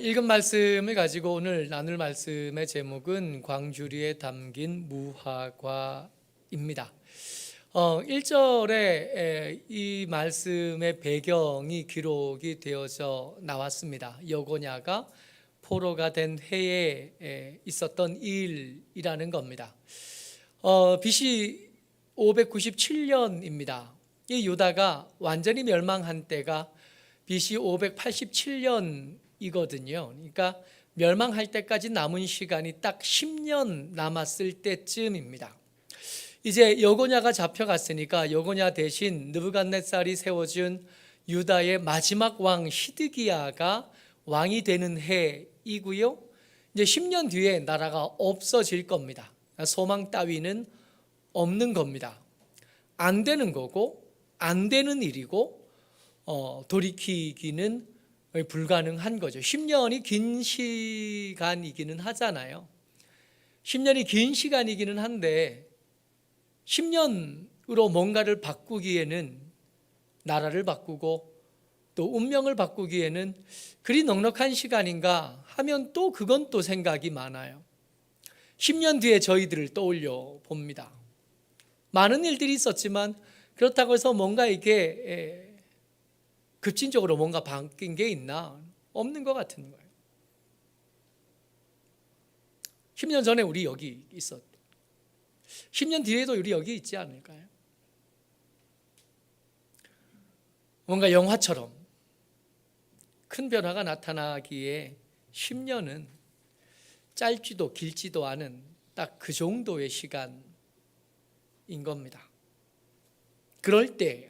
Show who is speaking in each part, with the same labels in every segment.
Speaker 1: 읽은 말씀을 가지고 오늘 나눌 말씀의 제목은 광주리에 담긴 무화과입니다. 1절에 이 말씀의 배경이 기록이 되어져 나왔습니다. 여고냐가 포로가 된 해에 있었던 일이라는 겁니다. BC 597년입니다. 이 유다가 완전히 멸망한 때가 BC 587년이거든요. 그러니까 멸망할 때까지 남은 시간이 딱 10년 남았을 때쯤입니다. 이제 여고냐가 잡혀갔으니까 여고냐 대신 느부갓네살이 세워준 유다의 마지막 왕 시드기야가 왕이 되는 해이고요. 이제 10년 뒤에 나라가 없어질 겁니다. 소망 따위는 없는 겁니다. 안 되는 거고 안 되는 일이고 돌이키기는 불가능한 거죠. 10년이 긴 시간이기는 하잖아요. 10년이 긴 시간이기는 한데 10년으로 뭔가를 바꾸기에는, 나라를 바꾸고 또 운명을 바꾸기에는 그리 넉넉한 시간인가 하면 또 그건 또 생각이 많아요. 10년 뒤에 저희들을 떠올려 봅니다. 많은 일들이 있었지만 그렇다고 해서 뭔가 이게 급진적으로 뭔가 바뀐 게 있나? 없는 것 같은 거예요. 10년 전에 우리 여기 있었고 10년 뒤에도 우리 여기 있지 않을까요? 뭔가 영화처럼 큰 변화가 나타나기에 10년은 짧지도 길지도 않은 딱 그 정도의 시간인 겁니다. 그럴 때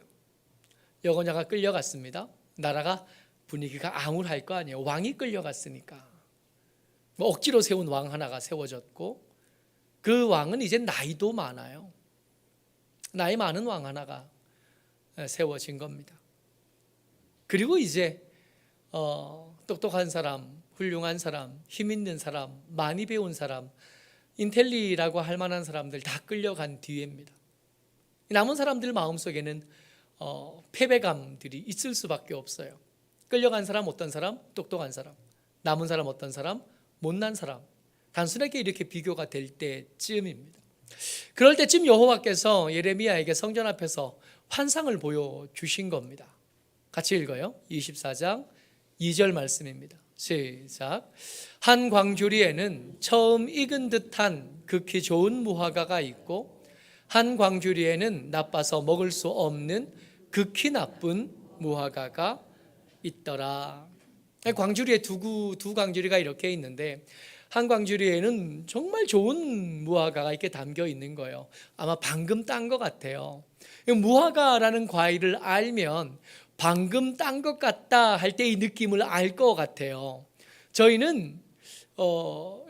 Speaker 1: 여고냐가 끌려갔습니다. 나라가 분위기가 암울할 거 아니에요. 왕이 끌려갔으니까. 억지로 세운 왕 하나가 세워졌고 그 왕은 이제 나이도 많아요. 나이 많은 왕 하나가 세워진 겁니다. 그리고 이제 똑똑한 사람, 훌륭한 사람, 힘 있는 사람, 많이 배운 사람, 인텔리라고 할 만한 사람들 다 끌려간 뒤에입니다. 남은 사람들 마음속에는 패배감들이 있을 수밖에 없어요. 끌려간 사람 어떤 사람? 똑똑한 사람. 남은 사람 어떤 사람? 못난 사람. 단순하게 이렇게 비교가 될 때쯤입니다. 그럴 때쯤 여호와께서 예레미야에게 성전 앞에서 환상을 보여주신 겁니다. 같이 읽어요. 24장 2절 말씀입니다. 시작. 한 광주리에는 처음 익은 듯한 극히 좋은 무화과가 있고 한 광주리에는 나빠서 먹을 수 없는 극히 나쁜 무화과가 있더라. 광주리에 두 광주리가 이렇게 있는데 한 광주리에는 정말 좋은 무화과가 이렇게 담겨 있는 거예요. 아마 방금 딴 것 같아요. 무화과라는 과일을 알면 방금 딴 것 같다 할 때 이 느낌을 알 것 같아요. 저희는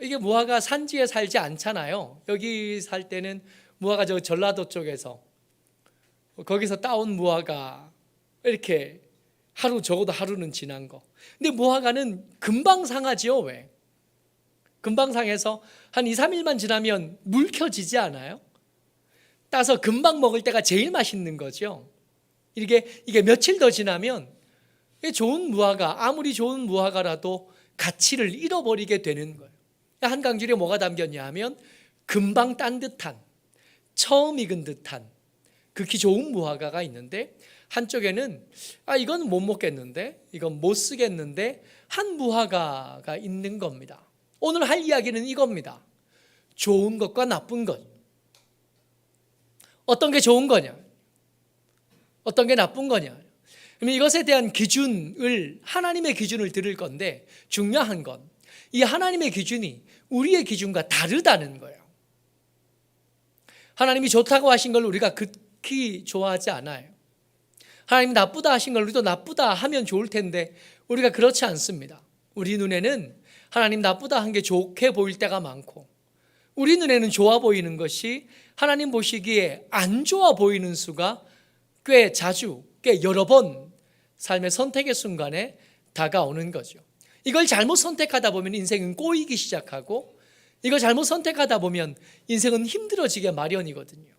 Speaker 1: 이게 무화과 산지에 살지 않잖아요. 여기 살 때는 무화과 저 전라도 쪽에서 거기서 따온 무화과 이렇게 적어도 하루는 지난 거. 근데 무화과는 금방 상하지요. 왜? 금방 상해서 한 2, 3일만 지나면 물켜지지 않아요? 따서 금방 먹을 때가 제일 맛있는 거죠. 이게 며칠 더 지나면 좋은 무화과, 아무리 좋은 무화과라도 가치를 잃어버리게 되는 거예요. 한 광주리에 뭐가 담겼냐 하면 금방 딴 듯한, 처음 익은 듯한 극히 좋은 무화과가 있는데 한쪽에는 이건 못 먹겠는데, 이건 못 쓰겠는데 한 무화과가 있는 겁니다. 오늘 할 이야기는 이겁니다. 좋은 것과 나쁜 것. 어떤 게 좋은 거냐? 어떤 게 나쁜 거냐? 그러면 이것에 대한 기준을, 하나님의 기준을 들을 건데 중요한 건 이 하나님의 기준이 우리의 기준과 다르다는 거예요. 하나님이 좋다고 하신 걸 우리가 극히 좋아하지 않아요. 하나님 나쁘다 하신 걸 우리도 나쁘다 하면 좋을 텐데 우리가 그렇지 않습니다. 우리 눈에는 하나님 나쁘다 한 게 좋게 보일 때가 많고 우리 눈에는 좋아 보이는 것이 하나님 보시기에 안 좋아 보이는 수가 꽤 자주, 꽤 여러 번 삶의 선택의 순간에 다가오는 거죠. 이걸 잘못 선택하다 보면 인생은 꼬이기 시작하고 이걸 잘못 선택하다 보면 인생은 힘들어지게 마련이거든요.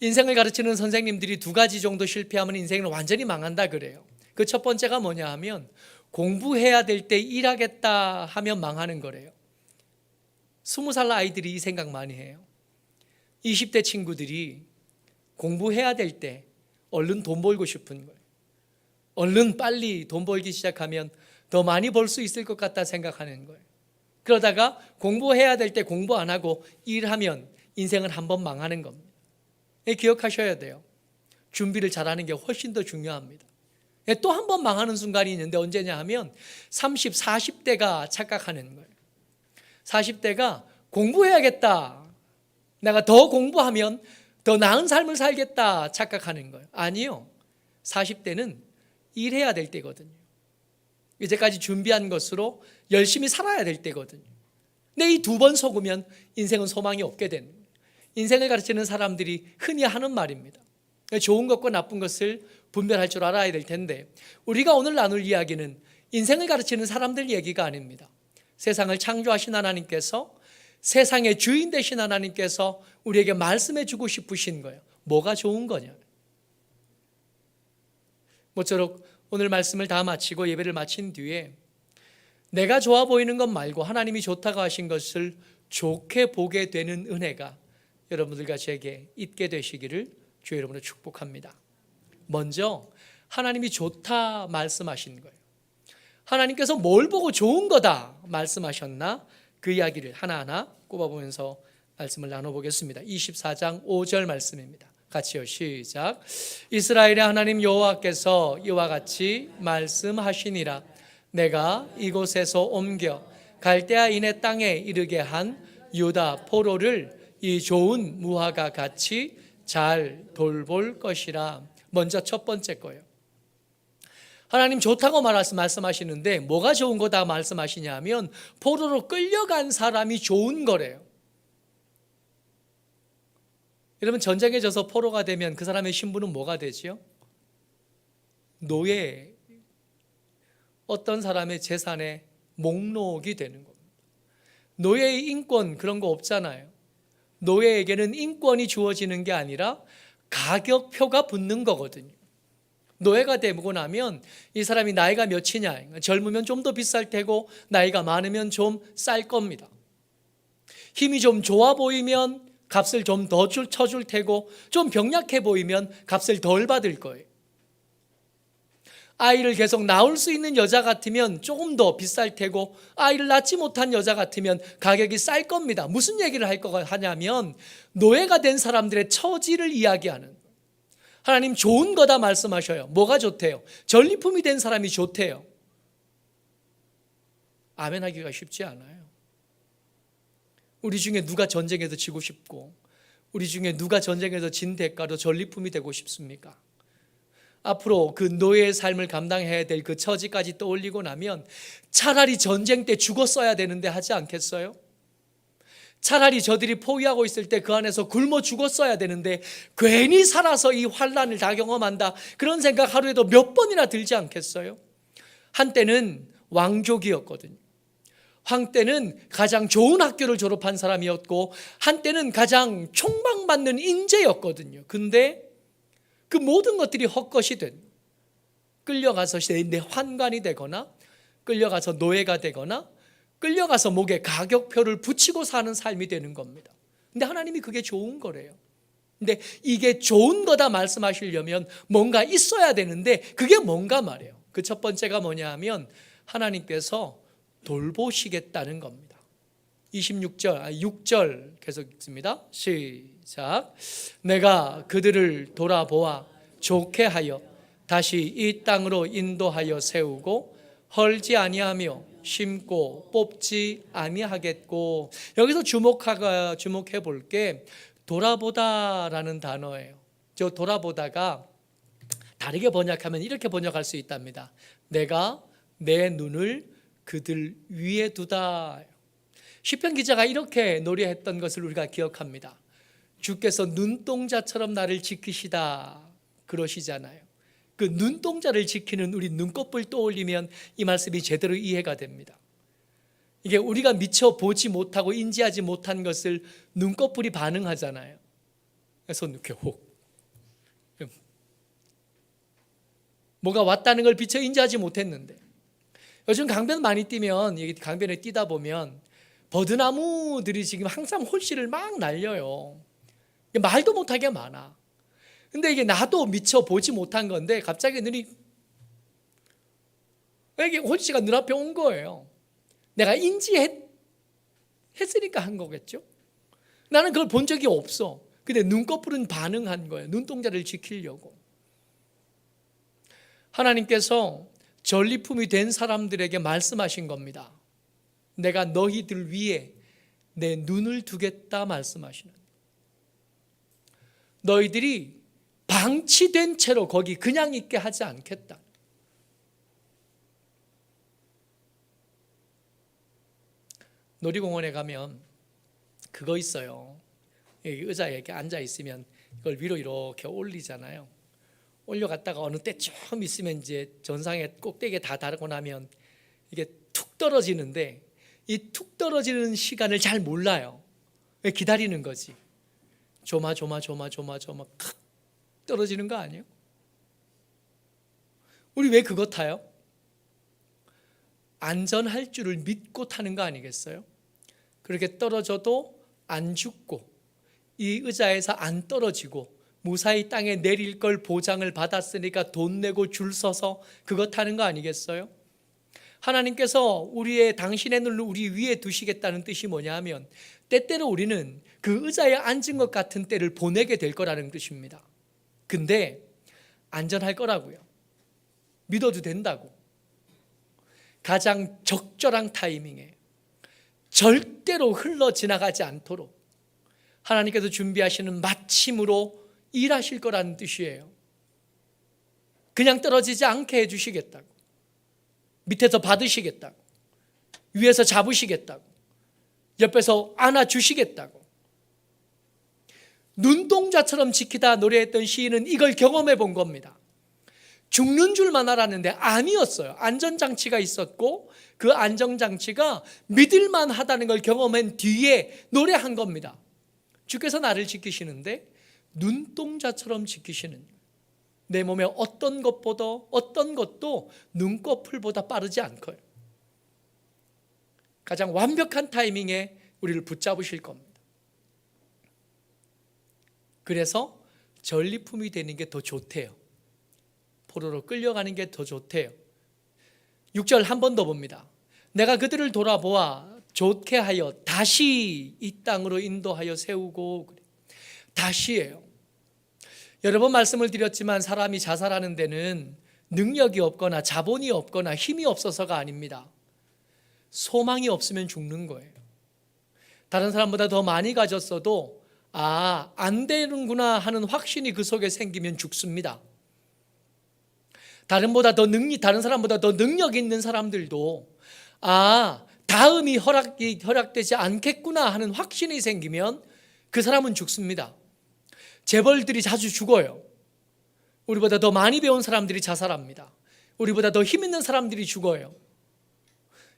Speaker 1: 인생을 가르치는 선생님들이 2가지 정도 실패하면 인생은 완전히 망한다 그래요. 그 첫 번째가 뭐냐 하면 공부해야 될 때 일하겠다 하면 망하는 거래요. 20살 아이들이 이 생각 많이 해요. 20대 친구들이 공부해야 될 때 얼른 돈 벌고 싶은 거예요. 얼른 빨리 돈 벌기 시작하면 더 많이 벌 수 있을 것 같다 생각하는 거예요. 그러다가 공부해야 될 때 공부 안 하고 일하면 인생은 한번 망하는 겁니다. 기억하셔야 돼요. 준비를 잘하는 게 훨씬 더 중요합니다. 또 한 번 망하는 순간이 있는데 언제냐 하면 30, 40대가 착각하는 거예요. 40대가 공부해야겠다, 내가 더 공부하면 더 나은 삶을 살겠다 착각하는 거예요. 아니요, 40대는 일해야 될 때거든요. 이제까지 준비한 것으로 열심히 살아야 될 때거든요. 근데 이 두 번 속으면 인생은 소망이 없게 되는 거예요. 인생을 가르치는 사람들이 흔히 하는 말입니다. 좋은 것과 나쁜 것을 분별할 줄 알아야 될 텐데, 우리가 오늘 나눌 이야기는 인생을 가르치는 사람들 얘기가 아닙니다. 세상을 창조하신 하나님께서, 세상의 주인 되신 하나님께서 우리에게 말씀해 주고 싶으신 거예요. 뭐가 좋은 거냐. 모쪼록 오늘 말씀을 다 마치고 예배를 마친 뒤에 내가 좋아 보이는 것 말고 하나님이 좋다고 하신 것을 좋게 보게 되는 은혜가 여러분들과 제게 있게 되시기를 주의 이름으로 축복합니다. 먼저 하나님이 좋다 말씀하신 거예요. 하나님께서 뭘 보고 좋은 거다 말씀하셨나, 그 이야기를 하나하나 꼽아보면서 말씀을 나눠보겠습니다. 24장 5절 말씀입니다. 같이요, 시작. 이스라엘의 하나님 여호와께서 이와 같이 말씀하시니라. 내가 이곳에서 옮겨 갈대아인의 땅에 이르게 한 유다 포로를 이 좋은 무화과 같이 잘 돌볼 것이라. 먼저 첫 번째 거예요. 하나님 좋다고 말씀하시는데 뭐가 좋은 거다 말씀하시냐면 포로로 끌려간 사람이 좋은 거래요. 여러분, 전쟁에 져서 포로가 되면 그 사람의 신분은 뭐가 되지요? 노예, 어떤 사람의 재산의 목록이 되는 겁니다. 노예의 인권 그런 거 없잖아요. 노예에게는 인권이 주어지는 게 아니라 가격표가 붙는 거거든요. 노예가 되고 나면 이 사람이 나이가 몇이냐, 젊으면 좀 더 비쌀 테고 나이가 많으면 좀 쌀 겁니다. 힘이 좀 좋아 보이면 값을 좀 더 쳐줄 테고 좀 병약해 보이면 값을 덜 받을 거예요. 아이를 계속 낳을 수 있는 여자 같으면 조금 더 비쌀 테고 아이를 낳지 못한 여자 같으면 가격이 쌀 겁니다. 무슨 얘기를 하냐면 노예가 된 사람들의 처지를 이야기하는, 하나님 좋은 거다 말씀하셔요. 뭐가 좋대요? 전리품이 된 사람이 좋대요. 아멘 하기가 쉽지 않아요. 우리 중에 누가 전쟁에서 지고 싶고, 우리 중에 누가 전쟁에서 진 대가로 전리품이 되고 싶습니까? 앞으로 그 노예의 삶을 감당해야 될 그 처지까지 떠올리고 나면 차라리 전쟁 때 죽었어야 되는데 하지 않겠어요? 차라리 저들이 포위하고 있을 때 그 안에서 굶어 죽었어야 되는데 괜히 살아서 이 환난을 다 경험한다, 그런 생각 하루에도 몇 번이나 들지 않겠어요? 한때는 왕족이었거든요. 한때는 가장 좋은 학교를 졸업한 사람이었고 한때는 가장 총망받는 인재였거든요. 근데 그 모든 것들이 헛것이 된, 끌려가서 내 환관이 되거나 끌려가서 노예가 되거나 끌려가서 목에 가격표를 붙이고 사는 삶이 되는 겁니다. 근데 하나님이 그게 좋은 거래요. 근데 이게 좋은 거다 말씀하시려면 뭔가 있어야 되는데 그게 뭔가 말이에요. 그 첫 번째가 뭐냐 하면 하나님께서 돌보시겠다는 겁니다. 6절 계속 읽습니다. 시작. 내가 그들을 돌아보아 좋게 하여 다시 이 땅으로 인도하여 세우고 헐지 아니하며 심고 뽑지 아니하겠고. 여기서 주목해 볼 게 돌아보다라는 단어예요. 저 돌아보다가 다르게 번역하면 이렇게 번역할 수 있답니다. 내가 내 눈을 그들 위에 두다. 시편 기자가 이렇게 노래했던 것을 우리가 기억합니다. 주께서 눈동자처럼 나를 지키시다 그러시잖아요. 그 눈동자를 지키는 우리 눈꺼풀 떠올리면 이 말씀이 제대로 이해가 됩니다. 이게 우리가 미처 보지 못하고 인지하지 못한 것을 눈꺼풀이 반응하잖아요. 그래서 이렇게 뭐가 왔다는 걸 미처 인지하지 못했는데 요즘 강변 많이 뛰면, 여기 강변에 뛰다 보면 버드나무들이 지금 항상 홀씨를 막 날려요. 말도 못하게 많아. 근데 이게 나도 미처 보지 못한 건데 갑자기 눈이, 이게 홀씨가 눈앞에 온 거예요. 내가 인지했으니까 한 거겠죠. 나는 그걸 본 적이 없어. 근데 눈꺼풀은 반응한 거예요. 눈동자를 지키려고. 하나님께서 전리품이 된 사람들에게 말씀하신 겁니다. 내가 너희들 위에 내 눈을 두겠다 말씀하시는. 너희들이 방치된 채로 거기 그냥 있게 하지 않겠다. 놀이공원에 가면 그거 있어요. 여기 의자에 이렇게 앉아 있으면 이걸 위로 이렇게 올리잖아요. 올려갔다가 어느 때 좀 있으면 이제 전상의 꼭대기에 다 닿고 나면 이게 툭 떨어지는데, 이 툭 떨어지는 시간을 잘 몰라요. 기다리는 거지. 조마조마 칵 떨어지는 거 아니에요? 우리 왜 그거 타요? 안전할 줄을 믿고 타는 거 아니겠어요? 그렇게 떨어져도 안 죽고 이 의자에서 안 떨어지고 무사히 땅에 내릴 걸 보장을 받았으니까 돈 내고 줄 서서 그거 타는 거 아니겠어요? 하나님께서 당신의 눈을 우리 위에 두시겠다는 뜻이 뭐냐 하면, 때때로 우리는 그 의자에 앉은 것 같은 때를 보내게 될 거라는 뜻입니다. 근데 안전할 거라고요. 믿어도 된다고. 가장 적절한 타이밍에 절대로 흘러 지나가지 않도록 하나님께서 준비하시는 마침으로 일하실 거라는 뜻이에요. 그냥 떨어지지 않게 해주시겠다고. 밑에서 받으시겠다고. 위에서 잡으시겠다고. 옆에서 안아주시겠다고. 눈동자처럼 지키다 노래했던 시인은 이걸 경험해 본 겁니다. 죽는 줄만 알았는데 아니었어요. 안전장치가 있었고 그 안전장치가 믿을만 하다는 걸 경험한 뒤에 노래한 겁니다. 주께서 나를 지키시는데 눈동자처럼 지키시는, 내 몸에 어떤 것도 눈꺼풀보다 빠르지 않고요. 가장 완벽한 타이밍에 우리를 붙잡으실 겁니다. 그래서 전리품이 되는 게 더 좋대요. 포로로 끌려가는 게 더 좋대요. 6절 한 번 더 봅니다. 내가 그들을 돌아보아 좋게 하여 다시 이 땅으로 인도하여 세우고. 다시예요. 여러 번 말씀을 드렸지만 사람이 자살하는 데는 능력이 없거나 자본이 없거나 힘이 없어서가 아닙니다. 소망이 없으면 죽는 거예요. 다른 사람보다 더 많이 가졌어도 안 되는구나 하는 확신이 그 속에 생기면 죽습니다. 다른 사람보다 더 능력 있는 사람들도 다음이 허락되지 않겠구나 하는 확신이 생기면 그 사람은 죽습니다. 재벌들이 자주 죽어요. 우리보다 더 많이 배운 사람들이 자살합니다. 우리보다 더 힘 있는 사람들이 죽어요.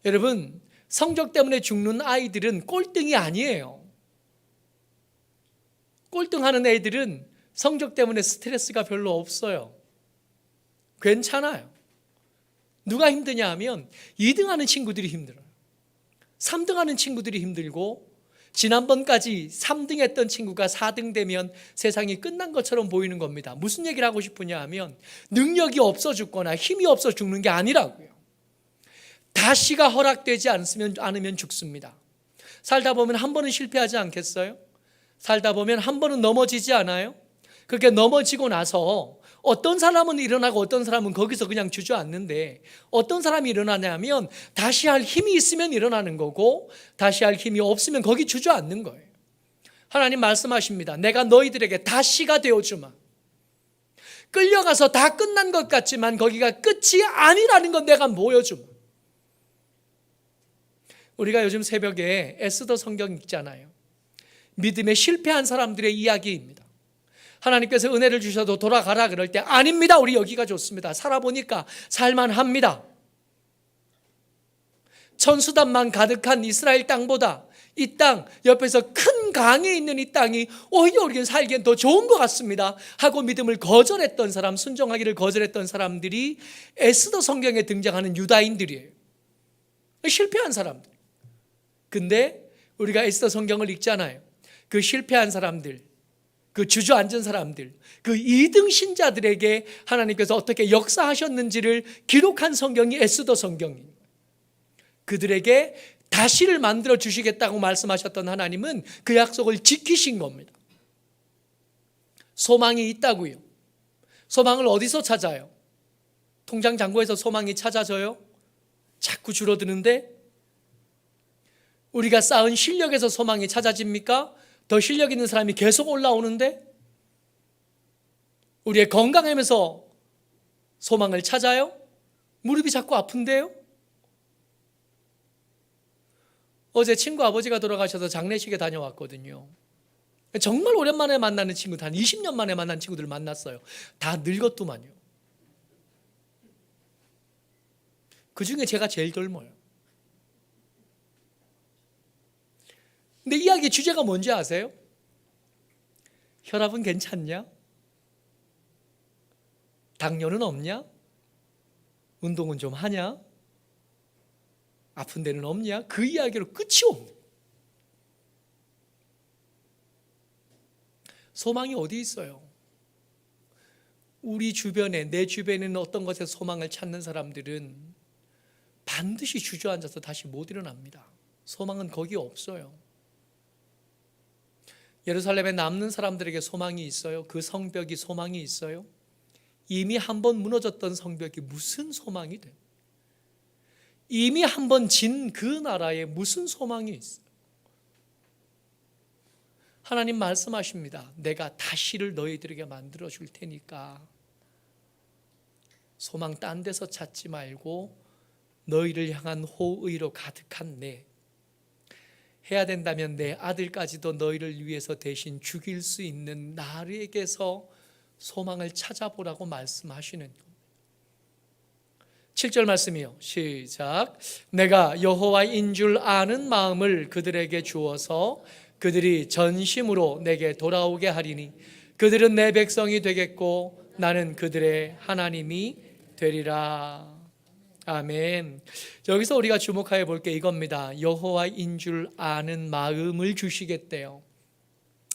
Speaker 1: 여러분, 성적 때문에 죽는 아이들은 꼴등이 아니에요. 꼴등하는 애들은 성적 때문에 스트레스가 별로 없어요. 괜찮아요. 누가 힘드냐 하면 2등하는 친구들이 힘들어요. 3등하는 친구들이 힘들고, 지난번까지 3등 했던 친구가 4등 되면 세상이 끝난 것처럼 보이는 겁니다. 무슨 얘기를 하고 싶으냐 하면 능력이 없어 죽거나 힘이 없어 죽는 게 아니라고요. 다시가 허락되지 않으면 죽습니다. 살다 보면 한 번은 실패하지 않겠어요? 살다 보면 한 번은 넘어지지 않아요? 그렇게 넘어지고 나서 어떤 사람은 일어나고 어떤 사람은 거기서 그냥 주저앉는데, 어떤 사람이 일어나냐면 다시 할 힘이 있으면 일어나는 거고 다시 할 힘이 없으면 거기 주저앉는 거예요. 하나님 말씀하십니다. 내가 너희들에게 다시가 되어주마. 끌려가서 다 끝난 것 같지만 거기가 끝이 아니라는 건 내가 보여주마. 우리가 요즘 새벽에 에스더 성경 읽잖아요. 믿음에 실패한 사람들의 이야기입니다. 하나님께서 은혜를 주셔도 돌아가라 그럴 때 아닙니다. 우리 여기가 좋습니다. 살아보니까 살만합니다. 천수단만 가득한 이스라엘 땅보다 이 땅 옆에서 큰 강에 있는 이 땅이 오히려 우리는 살기엔 더 좋은 것 같습니다 하고 믿음을 거절했던 사람, 순종하기를 거절했던 사람들이 에스더 성경에 등장하는 유다인들이에요. 실패한 사람들. 근데 우리가 에스더 성경을 읽잖아요. 그 실패한 사람들, 그 주저앉은 사람들, 그 2등 신자들에게 하나님께서 어떻게 역사하셨는지를 기록한 성경이 에스더 성경입니다. 그들에게 다시를 만들어 주시겠다고 말씀하셨던 하나님은 그 약속을 지키신 겁니다. 소망이 있다고요. 소망을 어디서 찾아요? 통장 잔고에서 소망이 찾아져요? 자꾸 줄어드는데? 우리가 쌓은 실력에서 소망이 찾아집니까? 더 실력 있는 사람이 계속 올라오는데? 우리의 건강하면서 소망을 찾아요? 무릎이 자꾸 아픈데요? 어제 친구 아버지가 돌아가셔서 장례식에 다녀왔거든요. 정말 오랜만에 만나는 친구들, 한 20년 만에 만난 친구들을 만났어요. 다 늙었더만요. 그 중에 제가 제일 젊어요. 근데 이야기 주제가 뭔지 아세요? 혈압은 괜찮냐? 당뇨는 없냐? 운동은 좀 하냐? 아픈 데는 없냐? 그 이야기로 끝이 없는. 소망이 어디 있어요? 우리 주변에, 내 주변에는 어떤 것에 소망을 찾는 사람들은 반드시 주저앉아서 다시 못 일어납니다. 소망은 거기 없어요. 예루살렘에 남는 사람들에게 소망이 있어요? 그 성벽이 소망이 있어요? 이미 한번 무너졌던 성벽이 무슨 소망이 돼? 이미 한번 진 그 나라에 무슨 소망이 있어요? 하나님 말씀하십니다. 내가 다시를 너희들에게 만들어 줄 테니까 소망 딴 데서 찾지 말고 너희를 향한 호의로 가득한 내, 해야 된다면 내 아들까지도 너희를 위해서 대신 죽일 수 있는 나에게서 소망을 찾아보라고 말씀하시는 겁니다. 7절 말씀이요. 시작. 내가 여호와인 줄 아는 마음을 그들에게 주어서 그들이 전심으로 내게 돌아오게 하리니 그들은 내 백성이 되겠고 나는 그들의 하나님이 되리라. 아멘. 여기서 우리가 주목하여 볼 게 이겁니다. 여호와인 줄 아는 마음을 주시겠대요.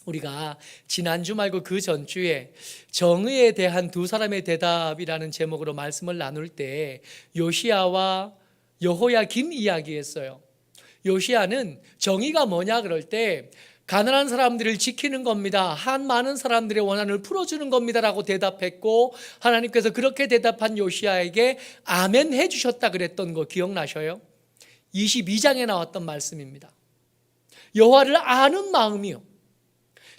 Speaker 1: 우리가 지난주 말고 그 전주에 정의에 대한 두 사람의 대답이라는 제목으로 말씀을 나눌 때 요시야와 여호야김 이야기했어요. 요시야는 정의가 뭐냐 그럴 때 가난한 사람들을 지키는 겁니다. 한 많은 사람들의 원한을 풀어주는 겁니다라고 대답했고 하나님께서 그렇게 대답한 요시야에게 아멘 해주셨다 그랬던 거 기억나셔요? 22장에 나왔던 말씀입니다. 여호와를 아는 마음이요.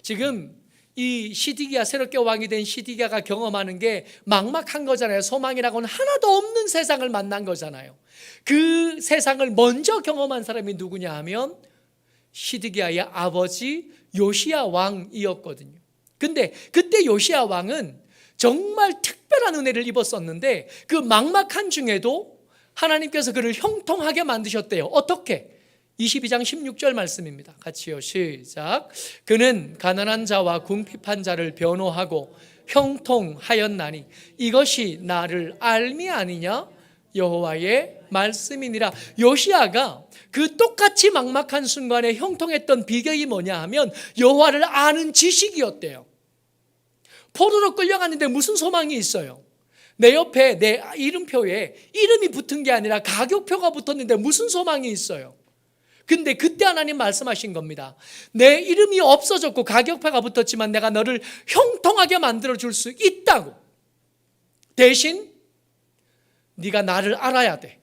Speaker 1: 지금 이 시드기야, 새롭게 왕이 된 시드기야가 경험하는 게 막막한 거잖아요. 소망이라고는 하나도 없는 세상을 만난 거잖아요. 그 세상을 먼저 경험한 사람이 누구냐 하면 시드기야의 아버지 요시야 왕이었거든요. 근데 그때 요시야 왕은 정말 특별한 은혜를 입었었는데 그 막막한 중에도 하나님께서 그를 형통하게 만드셨대요. 어떻게? 22장 16절 말씀입니다. 같이요. 시작. 그는 가난한 자와 궁핍한 자를 변호하고 형통하였나니 이것이 나를 알미 아니냐? 여호와의 말씀이니라. 요시야가 그 똑같이 막막한 순간에 형통했던 비결이 뭐냐 하면 여호와를 아는 지식이었대요. 포로로 끌려갔는데 무슨 소망이 있어요? 내 옆에 내 이름표에 이름이 붙은 게 아니라 가격표가 붙었는데 무슨 소망이 있어요? 근데 그때 하나님 말씀하신 겁니다. 내 이름이 없어졌고 가격표가 붙었지만 내가 너를 형통하게 만들어 줄 수 있다고. 대신 네가 나를 알아야 돼.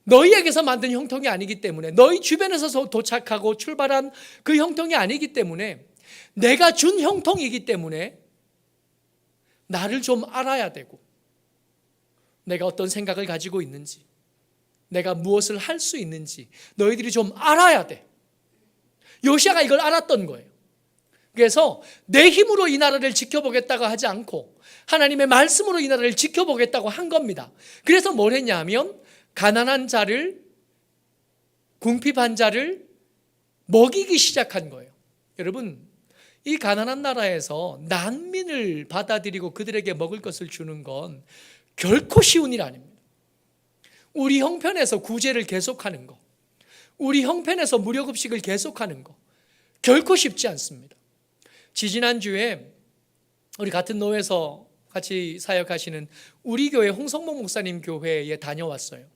Speaker 1: 너희에게서 만든 형통이 아니기 때문에, 너희 주변에서 도착하고 출발한 그 형통이 아니기 때문에, 내가 준 형통이기 때문에 나를 좀 알아야 되고, 내가 어떤 생각을 가지고 있는지, 내가 무엇을 할 수 있는지 너희들이 좀 알아야 돼. 요시야가 이걸 알았던 거예요. 그래서 내 힘으로 이 나라를 지켜보겠다고 하지 않고 하나님의 말씀으로 이 나라를 지켜보겠다고 한 겁니다. 그래서 뭘 했냐 하면 가난한 자를, 궁핍한 자를 먹이기 시작한 거예요. 여러분, 이 가난한 나라에서 난민을 받아들이고 그들에게 먹을 것을 주는 건 결코 쉬운 일 아닙니다. 우리 형편에서 구제를 계속하는 거, 우리 형편에서 무료급식을 계속하는 거 결코 쉽지 않습니다. 지지난주에 우리 같은 노회에서 같이 사역하시는 우리 교회 홍성목 목사님 교회에 다녀왔어요.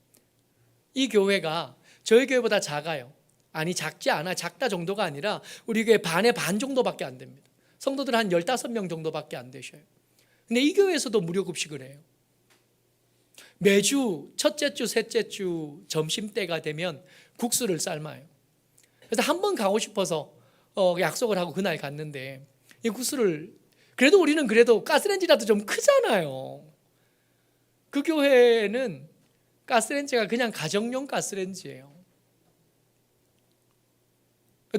Speaker 1: 이 교회가 저희 교회보다 작아요. 아니, 작지 않아. 작다 정도가 아니라 우리 교회 반의 반 정도밖에 안 됩니다. 성도들 한 15명 정도밖에 안 되셔요. 근데 이 교회에서도 무료급식을 해요. 매주 첫째 주, 셋째 주 점심때가 되면 국수를 삶아요. 그래서 한번 가고 싶어서 약속을 하고 그날 갔는데, 이 국수를, 그래도 우리는 그래도 가스레인지라도 좀 크잖아요. 그 교회는 가스레인지가 그냥 가정용 가스레인지예요.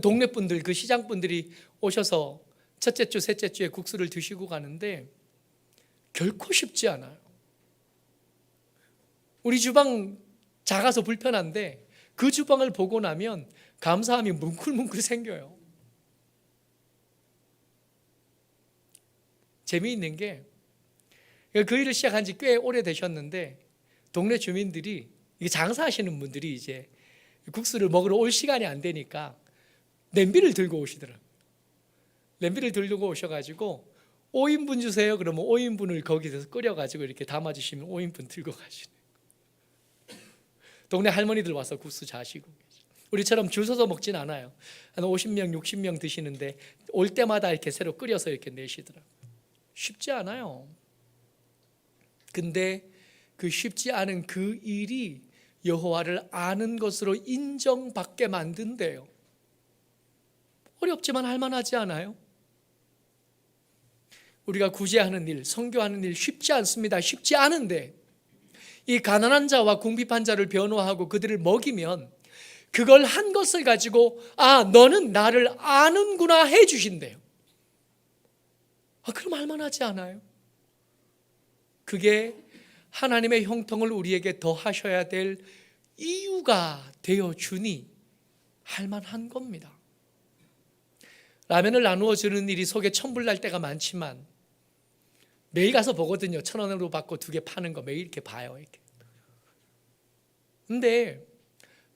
Speaker 1: 동네 분들, 그 시장 분들이 오셔서 첫째 주, 셋째 주에 국수를 드시고 가는데 결코 쉽지 않아요. 우리 주방 작아서 불편한데 그 주방을 보고 나면 감사함이 뭉클뭉클 생겨요. 재미있는 게, 그 일을 시작한 지 꽤 오래되셨는데 동네 주민들이, 이게 장사하시는 분들이 이제 국수를 먹으러 올 시간이 안 되니까 냄비를 들고 오시더라고요. 냄비를 들고 오셔가지고 5인분 주세요. 그러면 5인분을 거기서 끓여가지고 이렇게 담아주시면 5인분 들고 가시네요. 동네 할머니들 와서 국수 자시고, 우리처럼 줄 서서 먹진 않아요. 한 50명, 60명 드시는데 올 때마다 이렇게 새로 끓여서 이렇게 내시더라고요. 쉽지 않아요. 근데 그 쉽지 않은 그 일이 여호와를 아는 것으로 인정받게 만든대요. 어렵지만 할만하지 않아요? 우리가 구제하는 일, 선교하는 일 쉽지 않습니다. 쉽지 않은데 이 가난한 자와 궁핍한 자를 변호하고 그들을 먹이면 그걸 한 것을 가지고, 아, 너는 나를 아는구나 해주신대요. 그럼 할만하지 않아요? 그게 하나님의 형통을 우리에게 더 하셔야 될 이유가 되어 주니 할만한 겁니다. 라면을 나누어 주는 일이 속에 천불 날 때가 많지만 매일 가서 보거든요. 1,000원으로 받고 2개 파는 거 매일 이렇게 봐요. 이렇게. 근데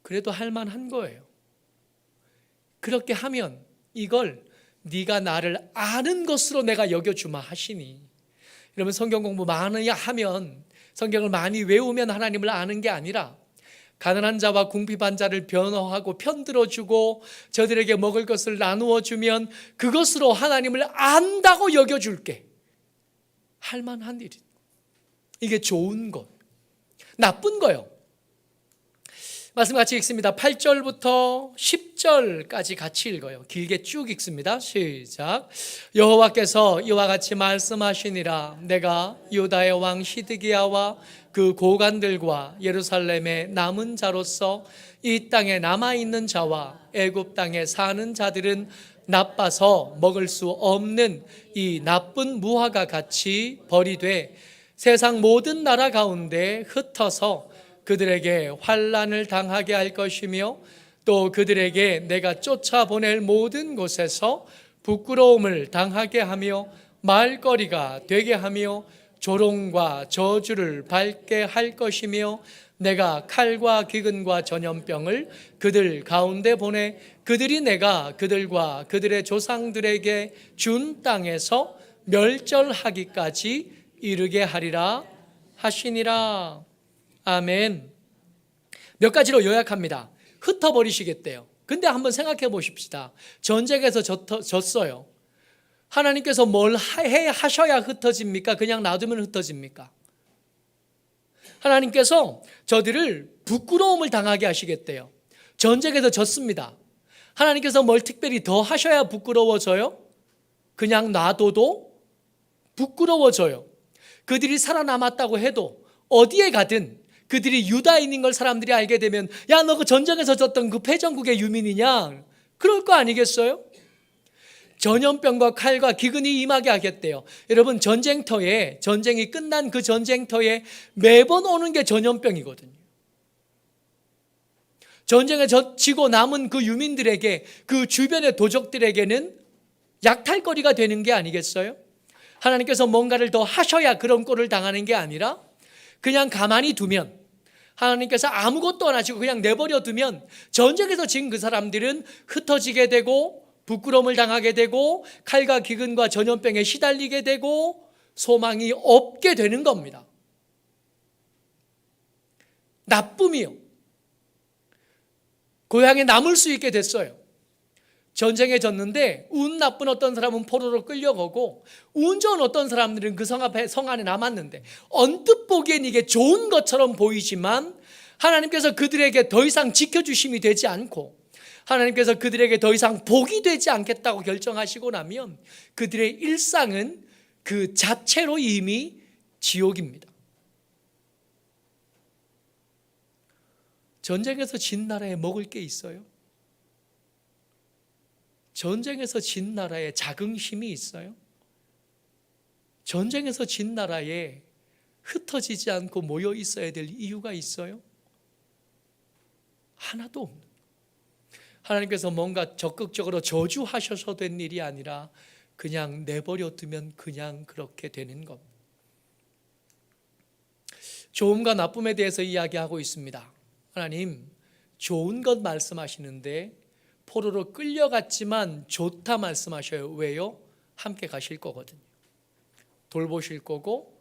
Speaker 1: 그래도 할만한 거예요. 그렇게 하면 이걸 네가 나를 아는 것으로 내가 여겨주마 하시니, 여러분 성경 공부 많이 하면, 성경을 많이 외우면 하나님을 아는 게 아니라 가난한 자와 궁핍한 자를 변호하고 편들어주고 저들에게 먹을 것을 나누어 주면 그것으로 하나님을 안다고 여겨줄게. 할만한 일이, 이게 좋은 것, 나쁜 거요. 말씀 같이 읽습니다. 8절부터 10절까지 같이 읽어요. 길게 쭉 읽습니다. 시작. 여호와께서 이와 같이 말씀하시니라. 내가 유다의 왕 시드기야와 그 고관들과 예루살렘의 남은 자로서 이 땅에 남아있는 자와 애굽 땅에 사는 자들은 나빠서 먹을 수 없는 이 나쁜 무화과 같이 버리되 세상 모든 나라 가운데 흩어서 그들에게 환난을 당하게 할 것이며, 또 그들에게 내가 쫓아보낼 모든 곳에서 부끄러움을 당하게 하며 말거리가 되게 하며 조롱과 저주를 밟게 할 것이며, 내가 칼과 기근과 전염병을 그들 가운데 보내 그들이 내가 그들과 그들의 조상들에게 준 땅에서 멸절하기까지 이르게 하리라 하시니라. 아멘. 몇 가지로 요약합니다. 흩어버리시겠대요. 근데 한번 생각해 보십시다. 전쟁에서 졌어요. 하나님께서 뭘 하셔야 흩어집니까? 그냥 놔두면 흩어집니까? 하나님께서 저들을 부끄러움을 당하게 하시겠대요. 전쟁에서 졌습니다. 하나님께서 뭘 특별히 더 하셔야 부끄러워져요? 그냥 놔둬도 부끄러워져요. 그들이 살아남았다고 해도 어디에 가든 그들이 유다인인 걸 사람들이 알게 되면, 야, 너 그 전쟁에서 졌던 그 패전국의 유민이냐? 그럴 거 아니겠어요? 전염병과 칼과 기근이 임하게 하겠대요. 여러분, 전쟁이 끝난 그 전쟁터에 매번 오는 게 전염병이거든요. 전쟁에 지고 남은 그 유민들에게, 그 주변의 도적들에게는 약탈거리가 되는 게 아니겠어요? 하나님께서 뭔가를 더 하셔야 그런 꼴을 당하는 게 아니라 그냥 가만히 두면, 하나님께서 아무것도 안 하시고 그냥 내버려 두면 전쟁에서 진 그 사람들은 흩어지게 되고 부끄러움을 당하게 되고 칼과 기근과 전염병에 시달리게 되고 소망이 없게 되는 겁니다. 나쁨이요. 고향에 남을 수 있게 됐어요. 전쟁에 졌는데 운 나쁜 어떤 사람은 포로로 끌려가고 운 좋은 어떤 사람들은 그 성 안에 남았는데 언뜻 보기엔 이게 좋은 것처럼 보이지만 하나님께서 그들에게 더 이상 지켜주심이 되지 않고 하나님께서 그들에게 더 이상 복이 되지 않겠다고 결정하시고 나면 그들의 일상은 그 자체로 이미 지옥입니다. 전쟁에서 진 나라에 먹을 게 있어요? 전쟁에서 진 나라에 자긍심이 있어요? 전쟁에서 진 나라에 흩어지지 않고 모여 있어야 될 이유가 있어요? 하나도 없는. 하나님께서 뭔가 적극적으로 저주하셔서 된 일이 아니라 그냥 내버려 두면 그냥 그렇게 되는 겁니다. 좋음과 나쁨에 대해서 이야기하고 있습니다. 하나님, 좋은 것 말씀하시는데 포로로 끌려갔지만 좋다 말씀하셔요. 왜요? 함께 가실 거거든요. 돌보실 거고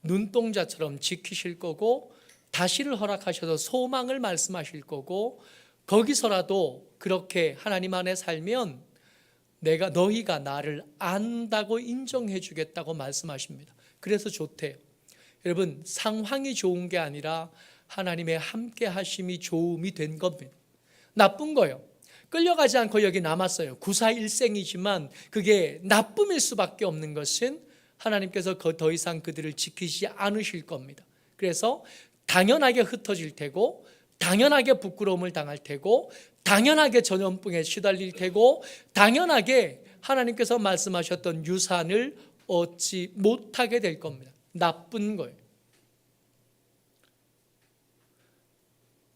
Speaker 1: 눈동자처럼 지키실 거고 다시를 허락하셔서 소망을 말씀하실 거고 거기서라도 그렇게 하나님 안에 살면 너희가 나를 안다고 인정해 주겠다고 말씀하십니다. 그래서 좋대요. 여러분, 상황이 좋은 게 아니라 하나님의 함께 하심이 좋음이 된 겁니다. 나쁜 거요. 끌려가지 않고 여기 남았어요. 구사일생이지만 그게 나쁨일 수밖에 없는 것은 하나님께서 더 이상 그들을 지키지 않으실 겁니다. 그래서 당연하게 흩어질 테고 당연하게 부끄러움을 당할 테고 당연하게 전염병에 시달릴 테고 당연하게 하나님께서 말씀하셨던 유산을 얻지 못하게 될 겁니다. 나쁜 거예요.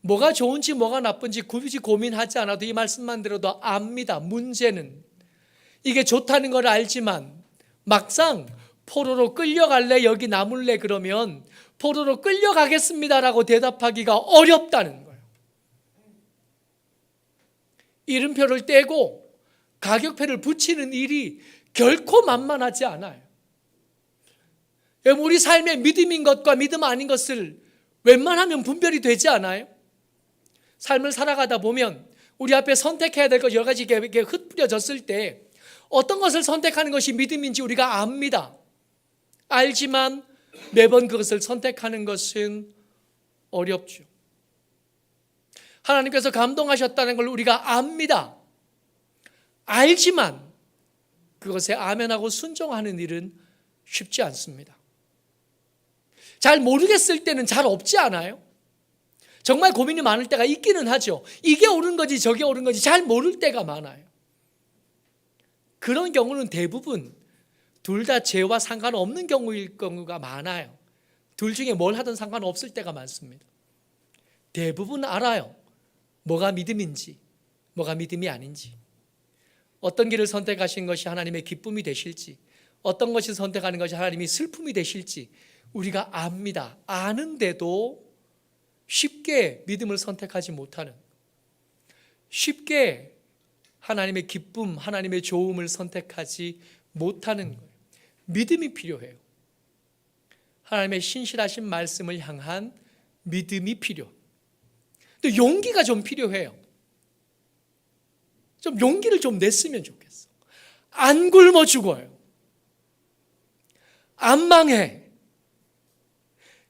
Speaker 1: 뭐가 좋은지 뭐가 나쁜지 굳이 고민하지 않아도 이 말씀만 들어도 압니다. 문제는 이게 좋다는 걸 알지만 막상 포로로 끌려갈래 여기 남을래 그러면 포로로 끌려가겠습니다라고 대답하기가 어렵다는 거예요. 이름표를 떼고 가격표를 붙이는 일이 결코 만만하지 않아요. 우리 삶의 믿음인 것과 믿음 아닌 것을 웬만하면 분별이 되지 않아요? 삶을 살아가다 보면 우리 앞에 선택해야 될 것 여러 가지 이렇게 흩뿌려졌을 때 어떤 것을 선택하는 것이 믿음인지 우리가 압니다. 알지만 매번 그것을 선택하는 것은 어렵죠. 하나님께서 감동하셨다는 걸 우리가 압니다. 알지만 그것에 아멘하고 순종하는 일은 쉽지 않습니다. 잘 모르겠을 때는 잘 없지 않아요? 정말 고민이 많을 때가 있기는 하죠. 이게 옳은 건지 저게 옳은 건지 잘 모를 때가 많아요. 그런 경우는 대부분 둘 다 죄와 상관없는 경우일 경우가 많아요. 둘 중에 뭘 하든 상관없을 때가 많습니다. 대부분 알아요. 뭐가 믿음인지 뭐가 믿음이 아닌지, 어떤 길을 선택하신 것이 하나님의 기쁨이 되실지, 어떤 것이 선택하는 것이 하나님의 슬픔이 되실지 우리가 압니다. 아는데도 쉽게 믿음을 선택하지 못하는, 쉽게 하나님의 기쁨, 하나님의 좋음을 선택하지 못하는 거예요. 믿음이 필요해요. 하나님의 신실하신 말씀을 향한 믿음이 필요해요. 또 용기가 좀 필요해요. 좀 용기를 좀 냈으면 좋겠어. 안 굶어 죽어요. 안 망해.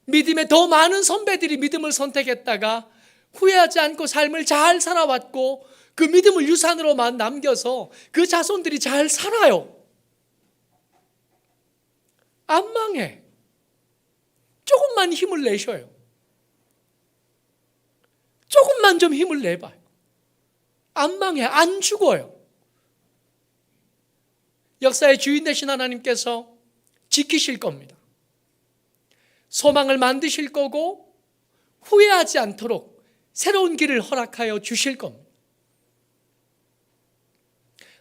Speaker 1: 믿음의 더 많은 선배들이 믿음을 선택했다가 후회하지 않고 삶을 잘 살아왔고 그 믿음을 유산으로만 남겨서 그 자손들이 잘 살아요. 안 망해. 조금만 힘을 내셔요. 조금만 좀 힘을 내봐요. 안 망해. 안 죽어요. 역사의 주인 되신 하나님께서 지키실 겁니다. 소망을 만드실 거고 후회하지 않도록 새로운 길을 허락하여 주실 겁니다.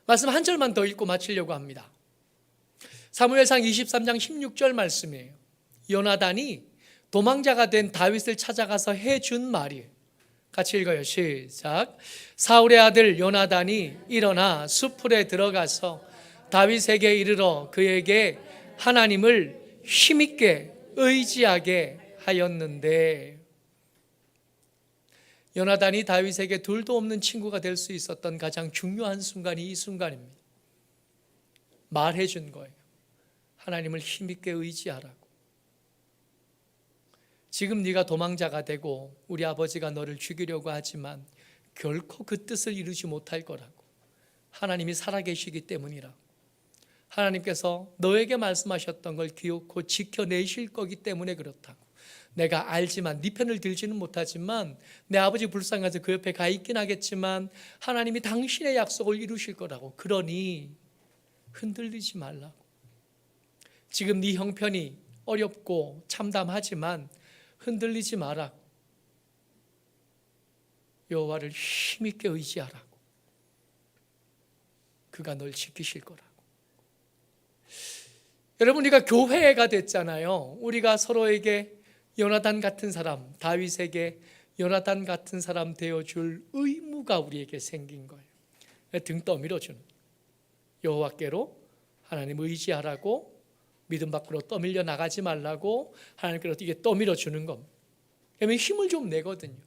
Speaker 1: 말씀 한 절만 더 읽고 마치려고 합니다. 사무엘상 23장 16절 말씀이에요. 요나단이 도망자가 된 다윗을 찾아가서 해준 말이에요. 같이 읽어요. 시작. 사울의 아들 요나단이 일어나 숲풀에 들어가서 다윗에게 이르러 그에게 하나님을 힘있게 의지하게 하였는데, 요나단이 다윗에게 둘도 없는 친구가 될 수 있었던 가장 중요한 순간이 이 순간입니다. 말해준 거예요. 하나님을 힘있게 의지하라고. 지금 네가 도망자가 되고 우리 아버지가 너를 죽이려고 하지만 결코 그 뜻을 이루지 못할 거라고. 하나님이 살아계시기 때문이라고. 하나님께서 너에게 말씀하셨던 걸 기억하고 지켜내실 거기 때문에 그렇다고. 내가 알지만 네 편을 들지는 못하지만 내 아버지 불쌍해서 그 옆에 가 있긴 하겠지만 하나님이 당신의 약속을 이루실 거라고. 그러니 흔들리지 말라고. 지금 네 형편이 어렵고 참담하지만 흔들리지 마라. 여호와를 힘있게 의지하라고. 그가 널 지키실 거라고. 여러분, 우리가 교회가 됐잖아요. 우리가 서로에게 요나단 같은 사람, 다윗에게 요나단 같은 사람 되어줄 의무가 우리에게 생긴 거예요. 등 떠밀어주는, 여호와께로 하나님 의지하라고, 믿음 밖으로 떠밀려 나가지 말라고 하나님께로 이게 떠밀어주는 겁니다. 그러면 힘을 좀 내거든요.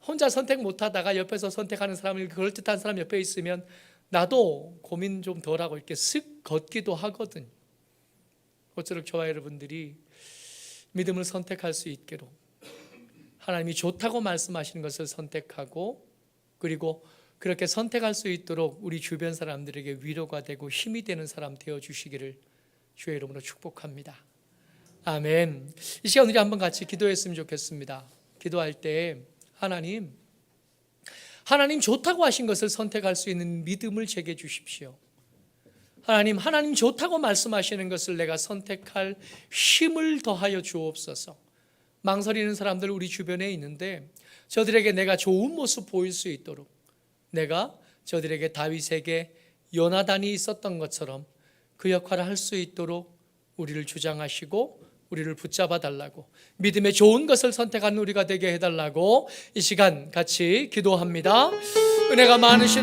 Speaker 1: 혼자 선택 못하다가 옆에서 선택하는 사람을, 그럴듯한 사람 옆에 있으면 나도 고민 좀 덜하고 이렇게 쓱 걷기도 하거든요. 어쩌록 저와 여러분들이 믿음을 선택할 수 있기로, 하나님이 좋다고 말씀하시는 것을 선택하고, 그리고 그렇게 선택할 수 있도록 우리 주변 사람들에게 위로가 되고 힘이 되는 사람 되어주시기를 주의 이름으로 축복합니다. 아멘. 이 시간 우리 한번 같이 기도했으면 좋겠습니다. 기도할 때 하나님 좋다고 하신 것을 선택할 수 있는 믿음을 제게 주십시오. 하나님 좋다고 말씀하시는 것을 내가 선택할 힘을 더하여 주옵소서. 망설이는 사람들 우리 주변에 있는데 저들에게 내가 좋은 모습 보일 수 있도록, 내가 저들에게 다윗에게 요나단이 있었던 것처럼 그 역할을 할 수 있도록 우리를 주장하시고 우리를 붙잡아 달라고, 믿음의 좋은 것을 선택하는 우리가 되게 해달라고 이 시간 같이 기도합니다. 은혜가 많으신